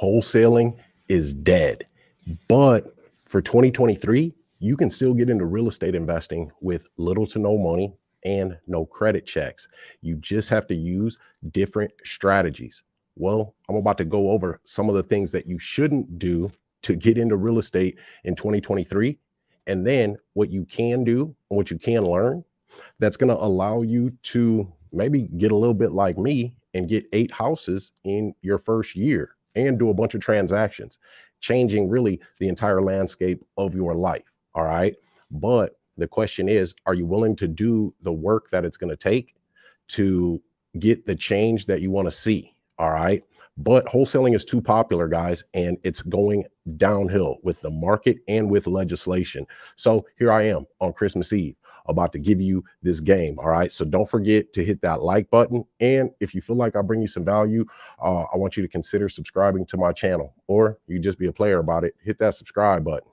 wholesaling is dead. But for 2023, you can still get into real estate investing with little to no money and no credit checks. You just have to use different strategies. Well, I'm about to go over some of the things that you shouldn't do to get into real estate in 2023, and then what you can do and what you can learn that's going to allow you to maybe get a little bit like me and get 8 houses in your first year and do a bunch of transactions, changing really the entire landscape of your life. All right. But the question is, are you willing to do the work that it's going to take to get the change that you want to see? All right. But wholesaling is too popular, guys, and it's going downhill with the market and with legislation. So here I am on Christmas Eve, about to give you this game. All right. So don't forget to hit that like button. And if you feel like I bring you some value, I want you to consider subscribing to my channel, or you just be a player about it. Hit that subscribe button.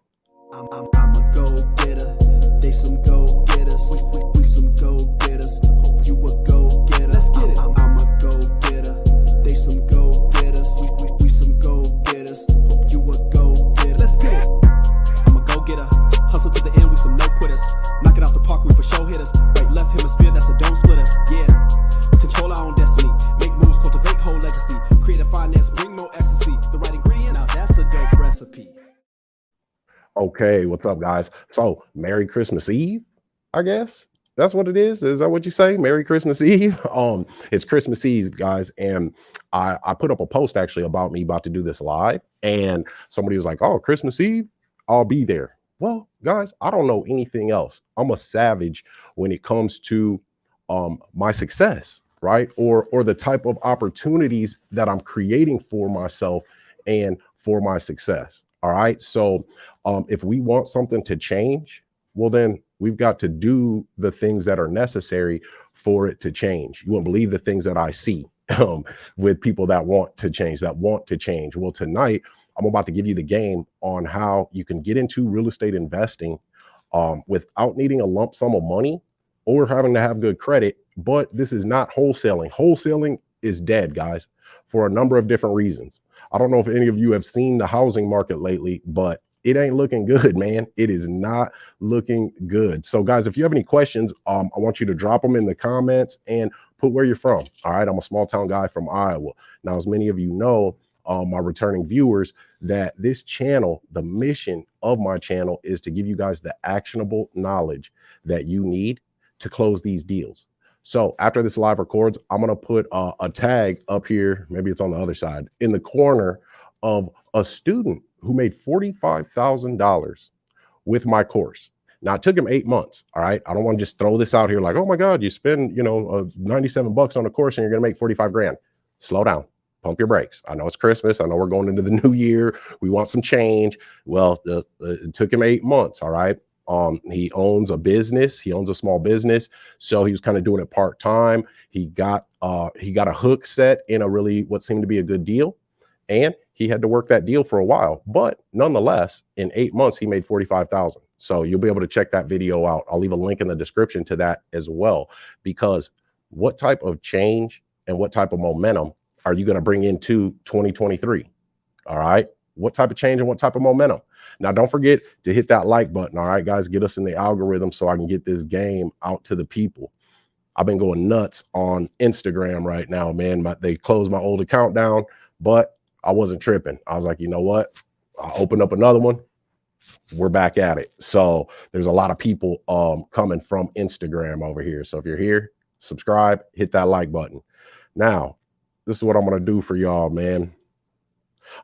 I'm a go-getter. They some go-getters. We some go-getters. Hope you a go-getter. Let's get it. I'm a go-getter. They some go-getters. We some go-getters. Hope you a go-getter. Let's get it. I'm a go-getter. Hustle to the end. We some no quitters. Knock it out the park. We for show hitters. Right, left hemisphere. That's a dome splitter. Yeah. We control our own destiny. Make moves. Cultivate whole legacy. Creative finance. Bring more ecstasy. The right ingredients. Now that's a dope recipe. Okay, what's up, guys? So Merry Christmas Eve, I guess that's what it is. Is that what you say? Merry Christmas Eve. It's Christmas Eve, guys, and I put up a post actually about me about to do this live, and somebody was like, "Oh, Christmas Eve, I'll be there." Well, guys, I don't know anything else. I'm a savage when it comes to my success, right? Or the type of opportunities that I'm creating for myself and for my success. All right. So if we want something to change, well, then we've got to do the things that are necessary for it to change. You won't believe the things that I see with people that want to change, Well, tonight, I'm about to give you the game on how you can get into real estate investing without needing a lump sum of money or having to have good credit. But this is not wholesaling. Wholesaling is dead, guys, for a number of different reasons. I don't know if any of you have seen the housing market lately, but it ain't looking good, man. It is not looking good. So guys, if you have any questions, I want you to drop them in the comments and put where you're from. All right. I'm a small town guy from Iowa. Now, as many of you know, my returning viewers, that this channel, the mission of my channel is to give you guys the actionable knowledge that you need to close these deals. So after this live records, I'm going to put a tag up here. Maybe it's on the other side in the corner of a student who made $45,000 with my course. Now, it took him 8 months. All right. I don't want to just throw this out here like, oh my God, you spend, 97 bucks on a course and you're going to make 45 grand. Slow down. Pump your brakes. I know it's Christmas. I know we're going into the new year. We want some change. Well, it took him 8 months. All right. He owns a business. He owns a small business. So he was kind of doing it part-time. He got a hook set in a really, what seemed to be a good deal. And he had to work that deal for a while, but nonetheless, in 8 months, he made 45,000. So you'll be able to check that video out. I'll leave a link in the description to that as well, because what type of change and what type of momentum are you going to bring into 2023? All right. What type of change and what type of momentum? Now, don't forget to hit that like button. All right, guys, get us in the algorithm so I can get this game out to the people. I've been going nuts on Instagram right now, man. They closed my old account down, but I wasn't tripping. I was like, you know what? I opened up another one. We're back at it. So there's a lot of people coming from Instagram over here. So if you're here, subscribe, hit that like button. Now, this is what I'm going to do for y'all, man.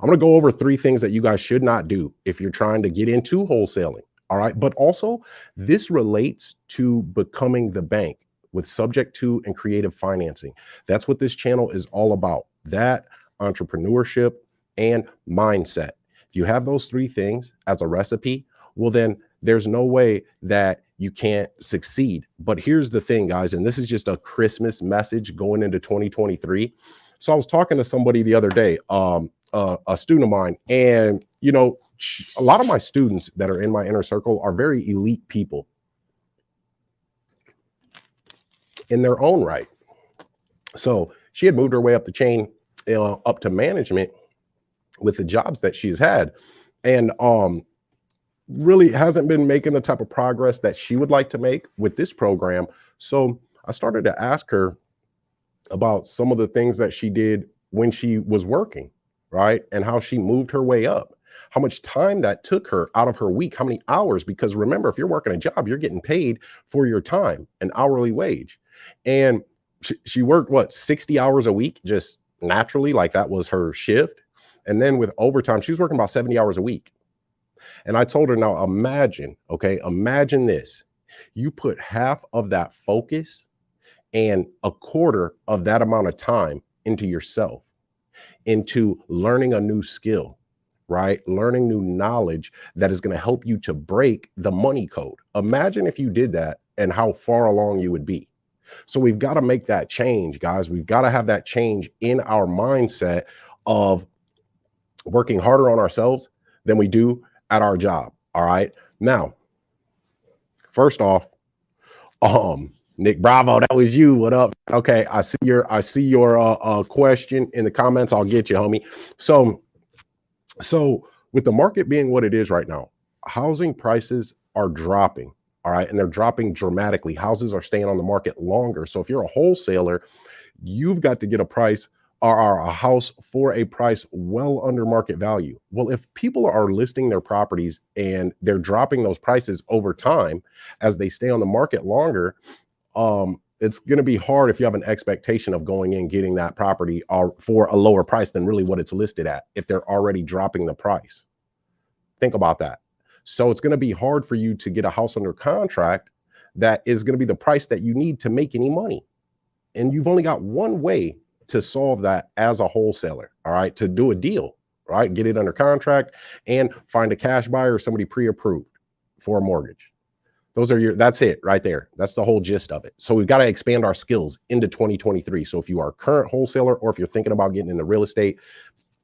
I'm going to go over 3 things that you guys should not do if you're trying to get into wholesaling. All right. But also, this relates to becoming the bank with subject to and creative financing. That's what this channel is all about. That entrepreneurship and mindset. If you have those 3 things as a recipe, well, then there's no way that you can't succeed. But here's the thing, guys, and this is just a Christmas message going into 2023. So I was talking to somebody the other day, a student of mine, and a lot of my students that are in my inner circle are very elite people in their own right. So she had moved her way up the chain, up to management, with the jobs that she's had, and really hasn't been making the type of progress that she would like to make with this program. So I started to ask her about some of the things that she did when she was working, right? And how she moved her way up, how much time that took her out of her week, how many hours. Because remember, if you're working a job, you're getting paid for your time, an hourly wage. And she worked what, 60 hours a week, just naturally, like that was her shift. And then with overtime, she was working about 70 hours a week. And I told her, now imagine, okay, imagine this. You put half of that focus and a quarter of that amount of time into yourself, into learning a new skill, right? Learning new knowledge that is going to help you to break the money code. Imagine if you did that and how far along you would be. So we've got to make that change, guys. We've got to have that change in our mindset of working harder on ourselves than we do at our job. All right. Now, first off, Nick Bravo, that was you. What up? Okay, I see your question in the comments. I'll get you, homie. So with the market being what it is right now, housing prices are dropping. All right, and they're dropping dramatically. Houses are staying on the market longer. So if you're a wholesaler, you've got to get a price or a house for a price well under market value. Well, if people are listing their properties and they're dropping those prices over time as they stay on the market longer, it's going to be hard if you have an expectation of going in getting that property for a lower price than really what it's listed at if they're already dropping the price. Think about that. So it's going to be hard for you to get a house under contract that is going to be the price that you need to make any money. And you've only got one way to solve that as a wholesaler, all right, to do a deal, right? Get it under contract and find a cash buyer or somebody pre-approved for a mortgage. That's it right there. That's the whole gist of it. So we've got to expand our skills into 2023. So if you are a current wholesaler or if you're thinking about getting into real estate,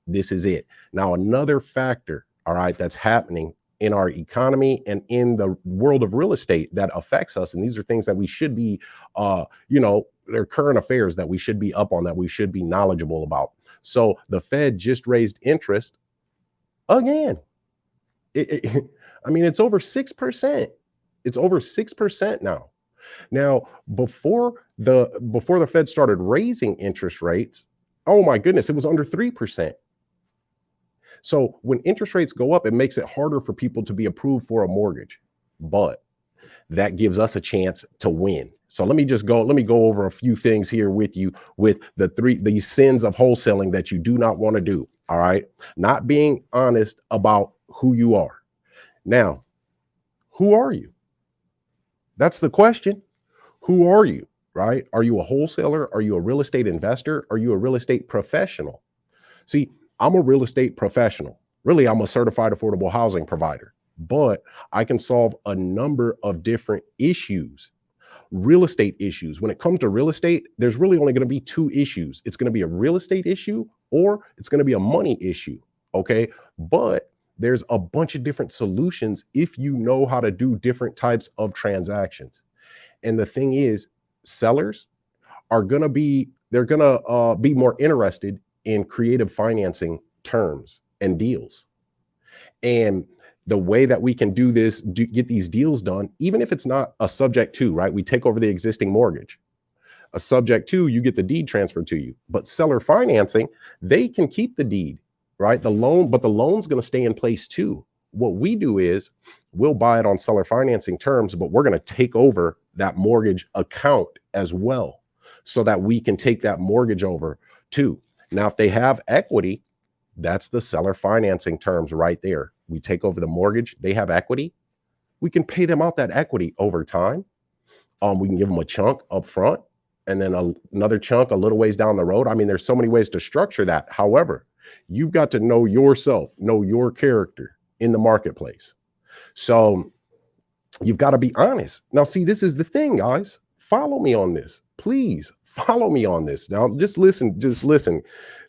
this is it. Now, another factor, all right, that's happening in our economy and in the world of real estate that affects us. And these are things that we should be, they're current affairs that we should be up on, that we should be knowledgeable about. So the Fed just raised interest again. It's over 6%. It's over 6% now. Now, before the Fed started raising interest rates, oh my goodness, it was under 3%. So when interest rates go up, it makes it harder for people to be approved for a mortgage, but that gives us a chance to win. So let me go over a few things here with you with the sins of wholesaling that you do not want to do. All right. Not being honest about who you are. Now, who are you? That's the question. Who are you, right? Are you a wholesaler? Are you a real estate investor? Are you a real estate professional? See, I'm a real estate professional. Really, I'm a certified affordable housing provider, but I can solve a number of different issues, real estate issues. When it comes to real estate, there's really only going to be two issues. It's going to be a real estate issue or it's going to be a money issue. Okay. But there's a bunch of different solutions if you know how to do different types of transactions. And the thing is, sellers are going to be more interested in creative financing terms and deals. And the way that we can do this, get these deals done, even if it's not a subject to, right? We take over the existing mortgage. A subject to, you get the deed transferred to you. But seller financing, they can keep the deed, right? The loan, but the loan's going to stay in place too. What we do is we'll buy it on seller financing terms, but we're going to take over that mortgage account as well so that we can take that mortgage over too. Now, if they have equity, that's the seller financing terms right there. We take over the mortgage. They have equity. We can pay them out that equity over time. We can give them a chunk up front and then another chunk a little ways down the road. I mean, there's so many ways to structure that. However, you've got to know yourself, know your character in the marketplace. So you've got to be honest. Now, see, this is the thing, guys. Follow me on this, please. Follow me on this. Now, just listen,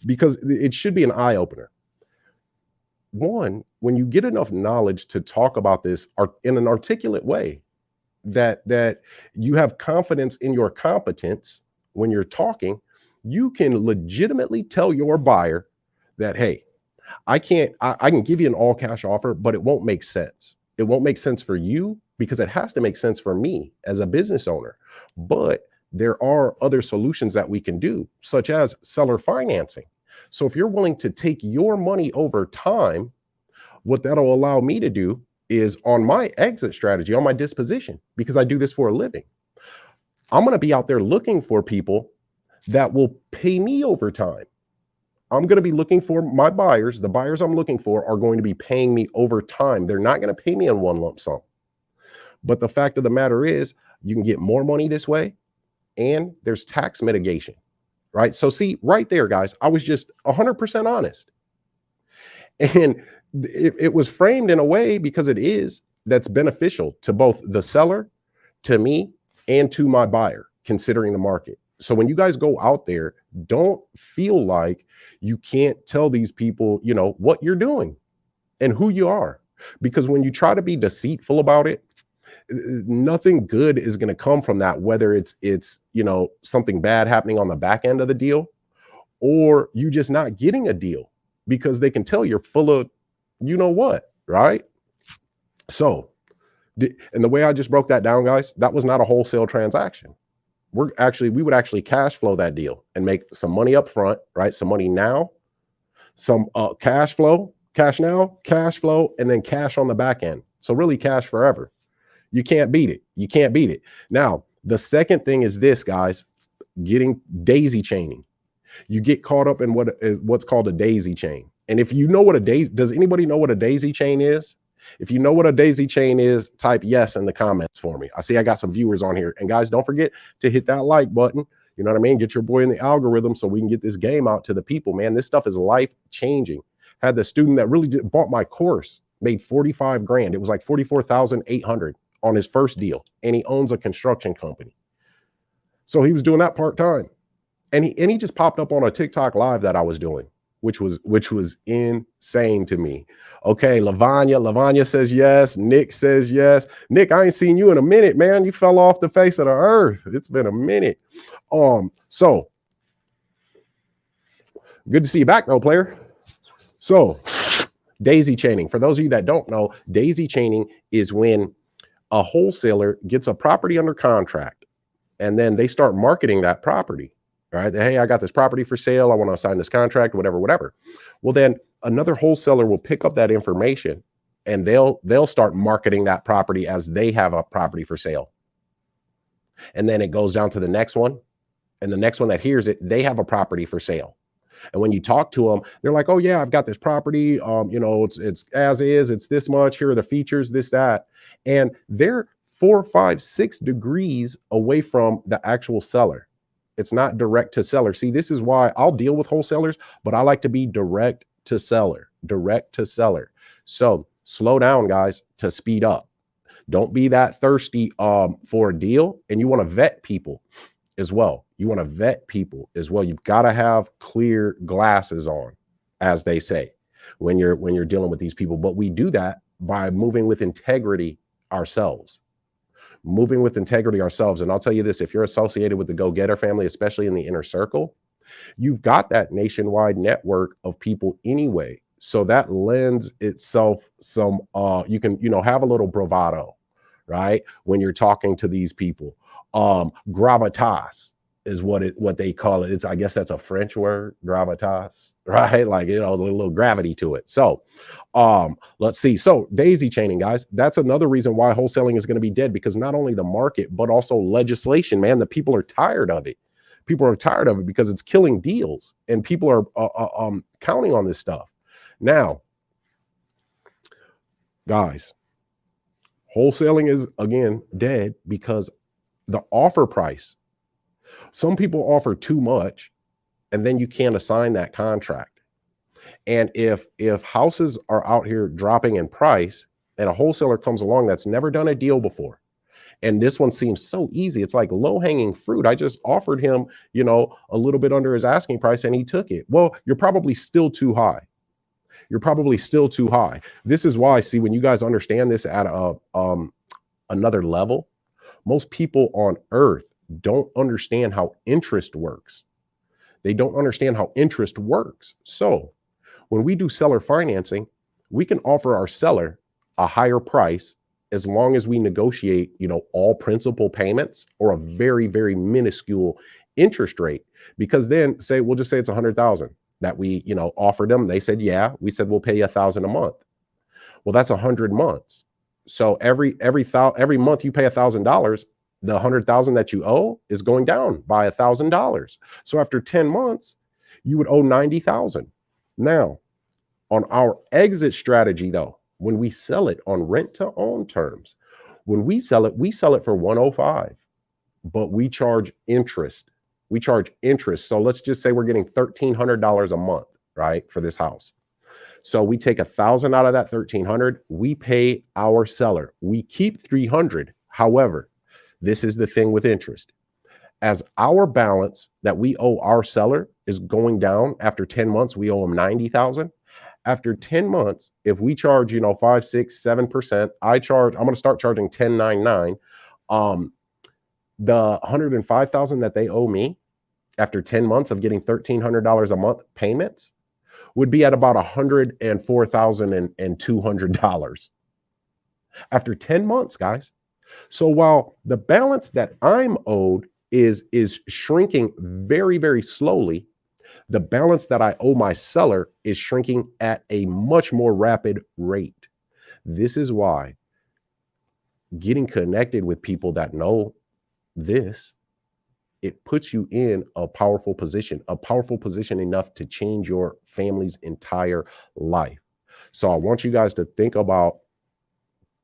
because it should be an eye opener. One, when you get enough knowledge to talk about this in an articulate way, that you have confidence in your competence when you're talking, you can legitimately tell your buyer that, hey, I can't, I can give you an all cash offer, but it won't make sense. It won't make sense for you because it has to make sense for me as a business owner. But there are other solutions that we can do, such as seller financing. So if you're willing to take your money over time, what that'll allow me to do is on my exit strategy, on my disposition, because I do this for a living, I'm going to be out there looking for people that will pay me over time. I'm going to be looking for my buyers. The buyers I'm looking for are going to be paying me over time. They're not going to pay me in one lump sum. But the fact of the matter is, you can get more money this way, and there's tax mitigation, right? So see, right there, guys, I was just 100% honest. And it was framed in a way, because it is, that's beneficial to both the seller, to me, and to my buyer, considering the market. So when you guys go out there, don't feel like you can't tell these people, what you're doing and who you are. Because when you try to be deceitful about it, nothing good is going to come from that, whether it's something bad happening on the back end of the deal, or you just not getting a deal because they can tell you're full of what, right? So, and the way I just broke that down, guys, that was not a wholesale transaction. We would actually cash flow that deal and make some money up front, right? Some money now, some cash flow, cash now, cash flow, and then cash on the back end. So really cash forever. You can't beat it. You can't beat it. Now, the second thing is this, guys, getting daisy chaining. You get caught up in what's called a daisy chain. And if you know what does anybody know what a daisy chain is? If you know what a daisy chain is, type yes in the comments for me. I see I got some viewers on here. And guys, don't forget to hit that like button. You know what I mean? Get your boy in the algorithm so we can get this game out to the people, man. This stuff is life changing. Had the student that really bought my course, made 45 grand. It was like 44,800 on his first deal. And he owns a construction company. So he was doing that part-time. And he just popped up on a TikTok live that I was doing, which was insane to me. Okay, Lavanya says yes. Nick says yes. Nick, I ain't seen you in a minute, man. You fell off the face of the earth. It's been a minute. So good to see you back though, player. So daisy chaining. For those of you that don't know, daisy chaining is when a wholesaler gets a property under contract and then they start marketing that property. Right? Hey, I got this property for sale. I want to sign this contract, whatever. Well, then another wholesaler will pick up that information and they'll start marketing that property as they have a property for sale. And then it goes down to the next one. And the next one that hears it, they have a property for sale. And when you talk to them, they're like, oh yeah, I've got this property. It's as is, it's this much. Here are the features, this, that. And they're 4, 5, 6 degrees away from the actual seller. It's not direct to seller. See, this is why I'll deal with wholesalers, but I like to be direct to seller. So slow down, guys, to speed up. Don't be that thirsty for a deal. And you want to vet people as well. You've got to have clear glasses on, as they say, when you're dealing with these people. But we do that by moving with integrity ourselves. And I'll tell you this, if you're associated with the GoGetter family, especially in the inner circle, you've got that nationwide network of people anyway. So that lends itself some, you can, have a little bravado, right? When you're talking to these people, gravitas is what they call it. I guess that's a French word, gravitas, right? Like, a little gravity to it. So, let's see. So daisy chaining, guys, that's another reason why wholesaling is going to be dead, because not only the market, but also legislation, man, the people are tired of it. Because it's killing deals and people are counting on this stuff. Now, guys, wholesaling is again dead because the offer price. Some people offer too much and then you can't assign that contract. And if houses are out here dropping in price and a wholesaler comes along that's never done a deal before, and this one seems so easy, it's like low-hanging fruit. I just offered him, a little bit under his asking price and he took it. Well, you're probably still too high. This is why, see, when you guys understand this at another level, most people on earth don't understand how interest works. So When we do seller financing, we can offer our seller a higher price as long as we negotiate, all principal payments or a very, very minuscule interest rate. Because then we'll just say it's 100,000 that we, offered them. They said, yeah, we said, we'll pay you 1,000 a month. Well, that's 100 months. So every month you pay $1,000, the 100,000 that you owe is going down by $1,000. So after 10 months, you would owe 90,000. Now, on our exit strategy, though, when we sell it on rent to own terms, when we sell it for 105, but we charge interest. We charge interest. So let's just say we're getting $1,300 a month, right, for this house. So we take 1,000 out of that 1,300. We pay our seller. We keep 300. However, this is the thing with interest. As our balance that we owe our seller is going down after 10 months, we owe them 90,000. After 10 months, if we charge, 5, 6, 7%, I'm going to start charging 10.99. The 105,000 that they owe me after 10 months of getting $1,300 a month payments would be at about $104,200 after 10 months, guys. So while the balance that I'm owed is shrinking very, very slowly, the balance that I owe my seller is shrinking at a much more rapid rate. This is why getting connected with people that know this, it puts you in a powerful position enough to change your family's entire life. So I want you guys to think about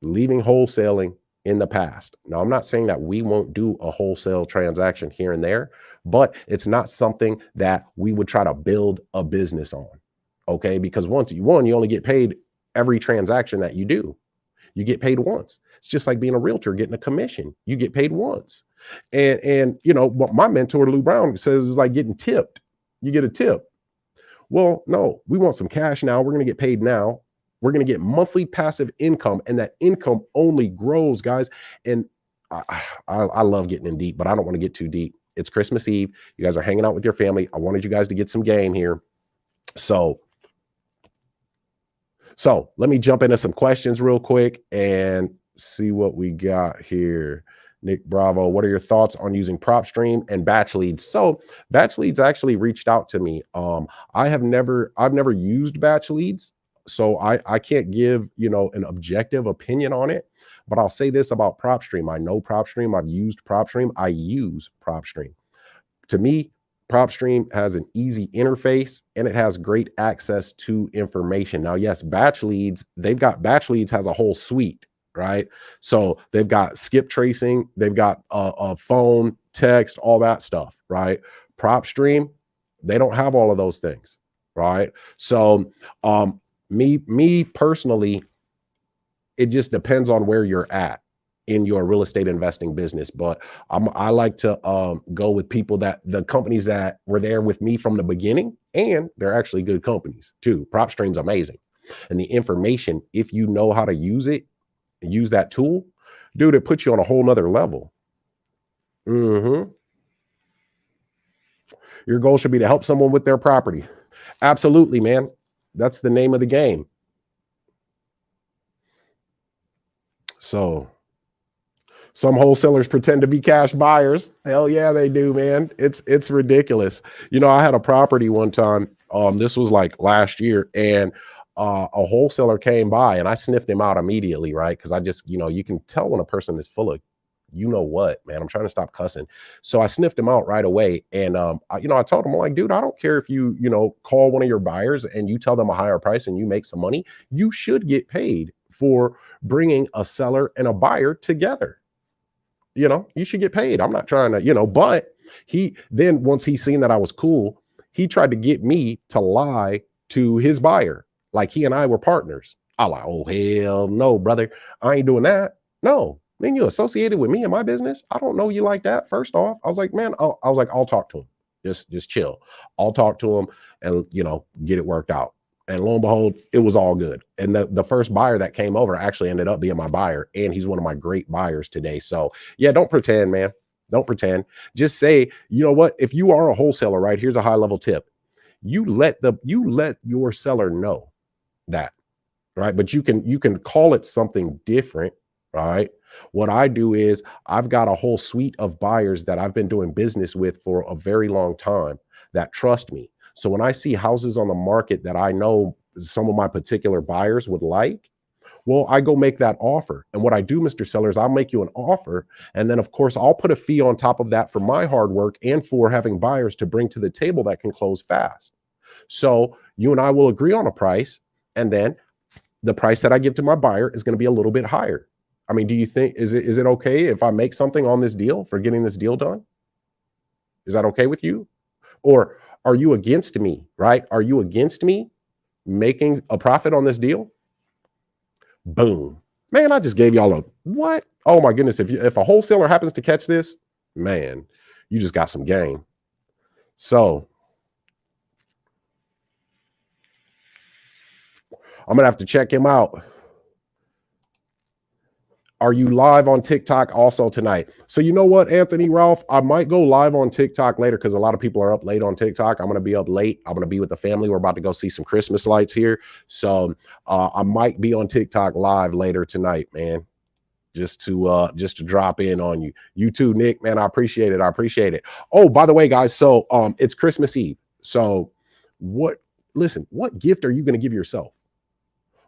leaving wholesaling in the past. Now, I'm not saying that we won't do a wholesale transaction here and there, but it's not something that we would try to build a business on. Okay. Because you only get paid every transaction that you do. You get paid once. It's just like being a realtor, getting a commission. You get paid once. And what my mentor, Lou Brown, says is like getting tipped. You get a tip. Well, no, we want some cash now. We're going to get paid now. We're going to get monthly passive income, and that income only grows, guys. And I love getting in deep, but I don't want to get too deep. It's Christmas Eve. You guys are hanging out with your family. I wanted you guys to get some game here. So let me jump into some questions real quick and see what we got here. Nick Bravo, what are your thoughts on using PropStream and batch leads? So batch leads actually reached out to me. I've never used batch leads, so I can't give, an objective opinion on it, but I'll say this about PropStream. I know PropStream. I've used PropStream. I use PropStream. To me, PropStream has an easy interface and it has great access to information. Now, yes, batch leads has a whole suite, right? So they've got skip tracing, they've got a phone, text, all that stuff, right? PropStream, they don't have all of those things, right? So me personally, it just depends on where you're at in your real estate investing business. But I like to go with the companies that were there with me from the beginning, and they're actually good companies too. PropStream's amazing. And the information, if you know how to use it and use that tool, dude, it puts you on a whole nother level. Your goal should be to help someone with their property. Absolutely, man. That's the name of the game. So some wholesalers pretend to be cash buyers. Hell yeah, they do, man. It's ridiculous. I had a property one time. This was like last year, and a wholesaler came by, and I sniffed him out immediately, right? Because I just, you can tell when a person is full of, what, man. I'm trying to stop cussing. So I sniffed him out right away, and I told him, I'm like, dude, I don't care if you, call one of your buyers and you tell them a higher price and you make some money. You should get paid for bringing a seller and a buyer together. You should get paid. I'm not trying to, but once he seen that I was cool, he tried to get me to lie to his buyer. Like he and I were partners. I'm like, oh, hell no, brother. I ain't doing that. No, then you associated with me and my business. I don't know you like that. First off, I was like, man, I'll talk to him. Just chill. I'll talk to him and, get it worked out. And lo and behold, it was all good. And the first buyer that came over actually ended up being my buyer. And he's one of my great buyers today. So yeah, don't pretend, man. Don't pretend. Just say, you know what? If you are a wholesaler, right? Here's a high level tip. You let your seller know that, right? But you can call it something different, right? What I do is I've got a whole suite of buyers that I've been doing business with for a very long time that trust me. So when I see houses on the market that I know some of my particular buyers would like, well, I go make that offer. And what I do, Mr. Seller, is I'll make you an offer. And then, of course, I'll put a fee on top of that for my hard work and for having buyers to bring to the table that can close fast. So you and I will agree on a price. And then the price that I give to my buyer is going to be a little bit higher. I mean, do you think, is it okay if I make something on this deal for getting this deal done? Is that okay with you? Or are you against me, right? Are you against me making a profit on this deal? Boom. Man, I just gave y'all a what? Oh my goodness. If a wholesaler happens to catch this, man, you just got some game. So I'm gonna have to check him out. Are you live on TikTok also tonight? So you know what, Anthony Ralph, I might go live on TikTok later because a lot of people are up late on TikTok. I'm going to be up late. I'm going to be with the family. We're about to go see some Christmas lights here. So I might be on TikTok live later tonight, man. Just to drop in on you. You too, Nick, man. I appreciate it. I appreciate it. Oh, by the way, guys, so it's Christmas Eve. So what gift are you going to give yourself?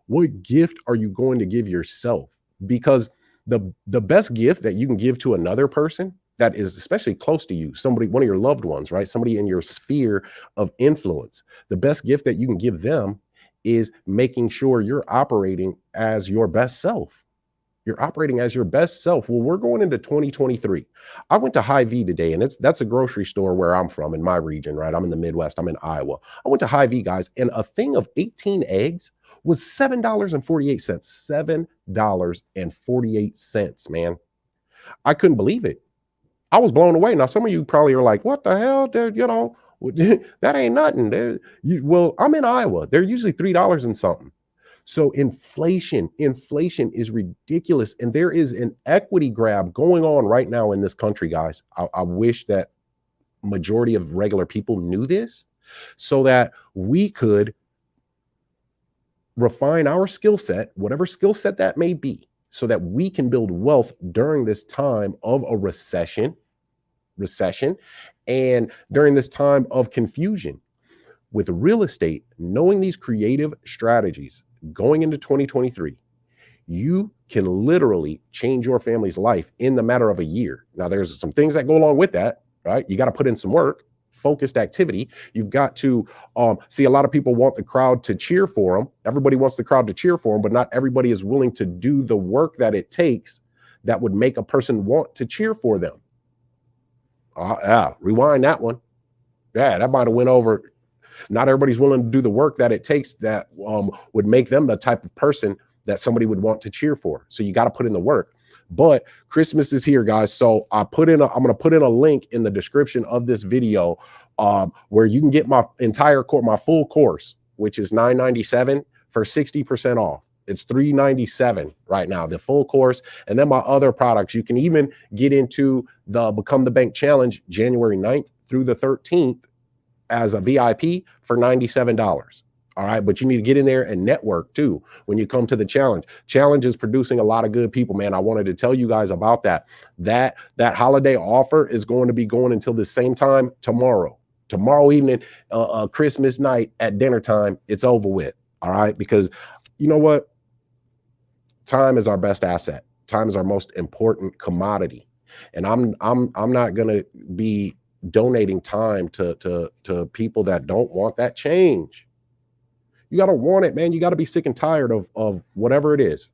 What gift are you going to give yourself? Because the best gift that you can give to another person that is especially close to you, somebody, one of your loved ones, right? Somebody in your sphere of influence, the best gift that you can give them is making sure you're operating as your best self. You're operating as your best self. Well, we're going into 2023. I went to Hy-Vee today, and that's a grocery store where I'm from in my region, right? I'm in the Midwest. I'm in Iowa. I went to Hy-Vee, guys, and a thing of 18 eggs was $7.48. $7.48, man. I couldn't believe it. I was blown away. Now, some of you probably are like, what the hell? That ain't nothing. Well, I'm in Iowa. They're usually $3 and something. So inflation is ridiculous. And there is an equity grab going on right now in this country, guys. I wish that majority of regular people knew this so that we could refine our skill set, whatever skill set that may be, so that we can build wealth during this time of a recession, and during this time of confusion. With real estate, knowing these creative strategies going into 2023, you can literally change your family's life in the matter of a year. Now, there's some things that go along with that, right? You got to put in some work, focused activity. You've got to see, a lot of people want the crowd to cheer for them. Everybody wants the crowd to cheer for them, but not everybody is willing to do the work that it takes that would make a person want to cheer for them. Rewind that one. Yeah, that might have went over. Not everybody's willing to do the work that it takes that would make them the type of person that somebody would want to cheer for. So you got to put in the work. But Christmas is here, guys. So I'm going to put in a link in the description of this video where you can get my entire course, my full course, which is $997 for 60% off. It's $397 right now, the full course. And then my other products, you can even get into the Become the Bank Challenge January 9th through the 13th as a VIP for $97. All right. But you need to get in there and network too when you come to the challenge. Challenge is producing a lot of good people, man. I wanted to tell you guys about that. That holiday offer is going to be going until the same time tomorrow evening, Christmas night at dinner time. It's over with. All right. Because you know what? Time is our best asset. Time is our most important commodity. And I'm not going to be donating time to people that don't want that change. You got to want it, man. You got to be sick and tired of whatever it is.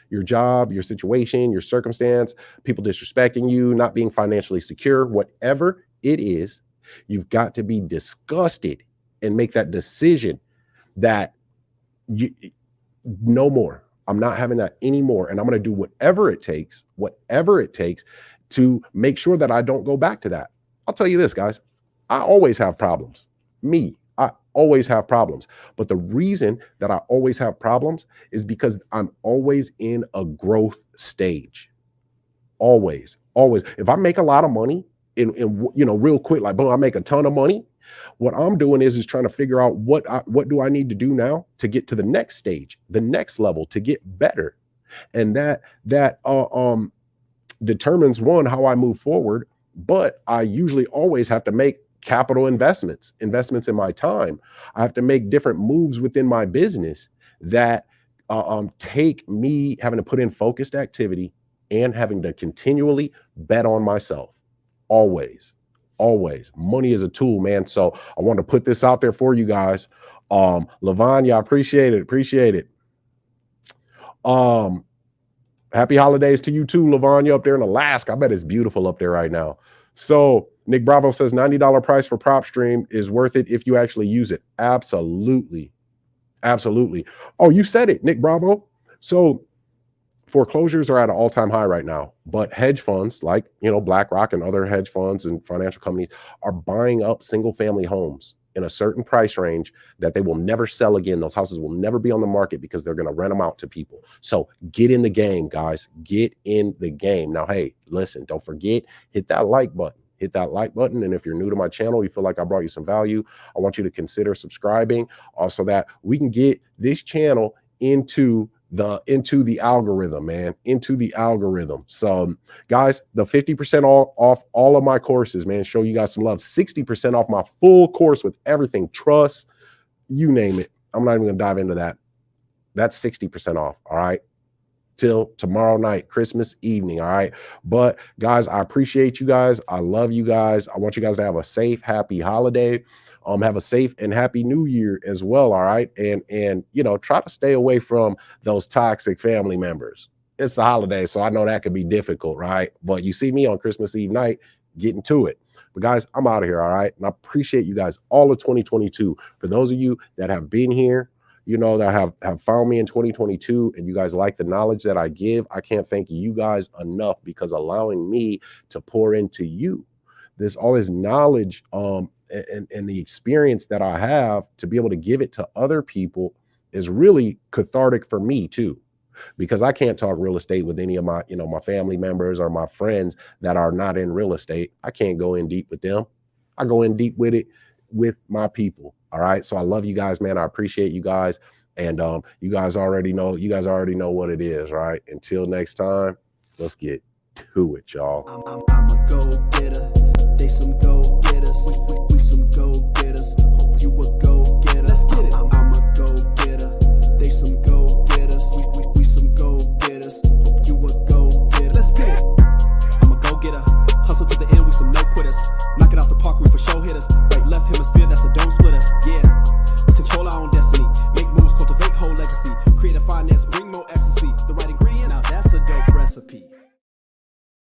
Your job, your situation, your circumstance, people disrespecting you, not being financially secure, whatever it is, you've got to be disgusted and make that decision that no more. I'm not having that anymore. And I'm going to do whatever it takes to make sure that I don't go back to that. I'll tell you this, guys, I always have problems. I always have problems. But the reason that I always have problems is because I'm always in a growth stage. Always. If I make a lot of money in real quick, like, boom, I make a ton of money, What I'm doing is trying to figure out what do I need to do now to get to the next stage, the next level, to get better. And that determines, one, how I move forward, but I usually always have to make capital investments in my time. I have to make different moves within my business that take me having to put in focused activity and having to continually bet on myself. Always, always. Money is a tool, man. So I want to put this out there for you guys. Lavanya, I appreciate it. Appreciate it. Happy holidays to you too, Lavanya, up there in Alaska. I bet it's beautiful up there right now. So Nick Bravo says $90 price for PropStream is worth it if you actually use it. Absolutely. Absolutely. Oh, you said it, Nick Bravo. So foreclosures are at an all-time high right now, but hedge funds like, BlackRock and other hedge funds and financial companies are buying up single-family homes in a certain price range that they will never sell again. Those houses will never be on the market because they're going to rent them out to people. So get in the game, guys. Get in the game. Now, hey, listen, don't forget, hit that like button. Hit that like button. And if you're new to my channel, you feel like I brought you some value, I want you to consider subscribing so that we can get this channel into the algorithm, man, into the algorithm. So guys, the 50% off all of my courses, man, show you guys some love. 60% off my full course with everything, trust, you name it. I'm not even gonna dive into that. That's 60% off. All right, till tomorrow night, Christmas evening. All right, but guys, I appreciate you guys. I love you guys. I want you guys to have a safe, happy holiday. Have a safe and happy new year as well. All right. And try to stay away from those toxic family members. It's the holiday, so I know that could be difficult, right? But you see me on Christmas Eve night getting to it. But guys, I'm out of here. All right. And I appreciate you guys all of 2022. For those of you that have been here, that have found me in 2022, and you guys like the knowledge that I give, I can't thank you guys enough, because allowing me to pour into you all this knowledge and the experience that I have to be able to give it to other people is really cathartic for me too, because I can't talk real estate with any of my, my family members or my friends that are not in real estate. I can't go in deep with them. I go in deep with it with my people. All right. So I love you guys, man. I appreciate you guys. And you guys already know what it is, right? Until next time, let's get to it, y'all. I'm a go-getter. They some go-getters. We some go-getters. Hope you a go-getter. Let's get it. I'm a go-getter. They some go-getters. We some go-getters. Hope you a go-getter. Let's get it. I'm a go-getter. Hustle to the end. We some no-quitters. Knock it out the park. We for show hitters. Right, left hemisphere. That's a dome splitter. Yeah. We control our own destiny. Make moves. Cultivate whole legacy. Create a finance. Bring more ecstasy. The right ingredients. Now that's a dope recipe.